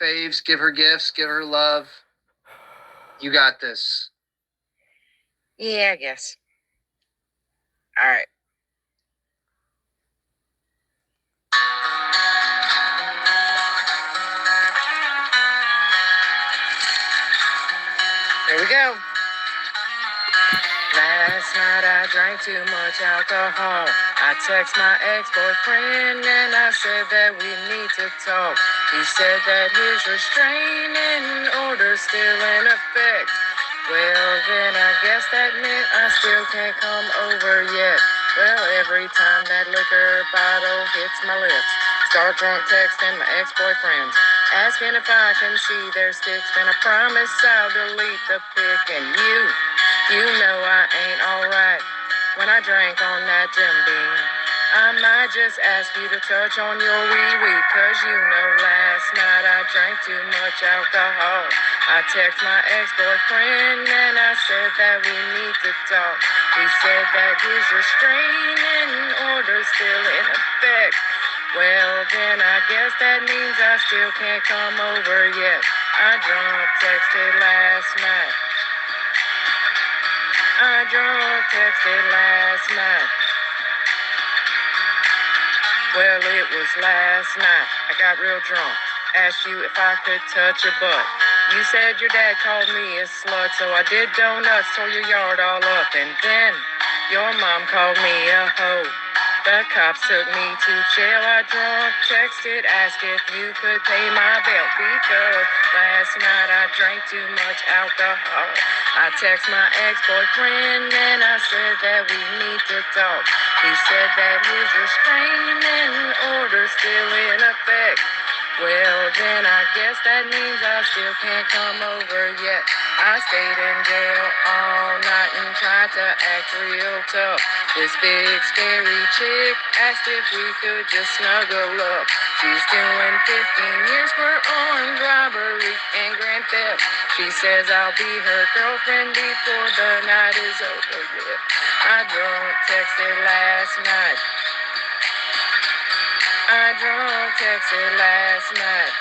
faves, give her gifts, give her love. You got this. Yeah, I guess. All right. Here we go. Last night I drank too much alcohol. I text my ex-boyfriend and I said that we need to talk. He said that his restraining order's still in effect. Well, then I guess that meant I still can't come over yet. Well, every time that liquor bottle hits my lips, start drunk texting my ex-boyfriends, asking if I can see their sticks. And I promise I'll delete the pic. And you know I ain't alright when I drank on that Jim Beam. I might just ask you to touch on your wee-wee, 'cause you know last night I drank too much alcohol. I text my ex-boyfriend and I said that we need to talk. He said that his restraining order's still in effect. Well, then I guess that means I still can't come over yet. I drunk texted last night. I drunk texted last night. Well, it was last night. I got real drunk. Asked you if I could touch your butt. You said your dad called me a slut, so I did donuts, tore your yard all up. And then your mom called me a hoe. The cops took me to jail. I drunk texted, asked if you could pay my bill, because last night I drank too much alcohol. I text my ex-boyfriend and I said that we need to talk. He said that his restraining order's still in effect. Well, then I guess that means I still can't come over yet. I stayed in jail all night and tried to act real tough. This big scary chick asked if we could just snuggle up. She's doing 15 years for armed robbery and grand theft. She says I'll be her girlfriend before the night is over with. I drunk texted last night. I drunk texted last night.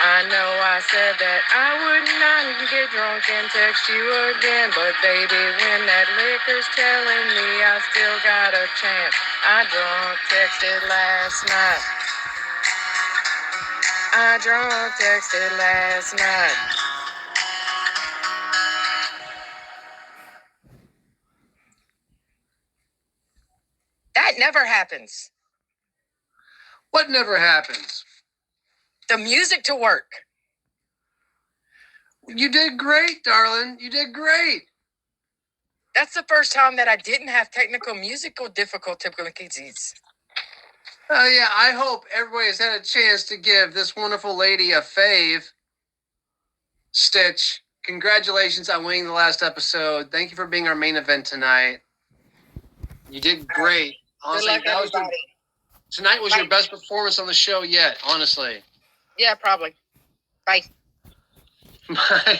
I know I said that I would not get drunk and text you again, but baby, when that liquor's telling me I still got a chance, I drunk texted last night. I drunk texted last night. That never happens. What never happens? The music to work. You did great, darling. You did great. That's the first time that I didn't have technical musical difficulties. Oh, yeah, I hope everybody has had a chance to give this wonderful lady a fave. Stitch, congratulations on winning the last episode. Thank you for being our main event tonight. You did great. Honestly, Good luck, everybody. Tonight was your best performance on the show yet, honestly. Yeah, probably. Bye. Bye.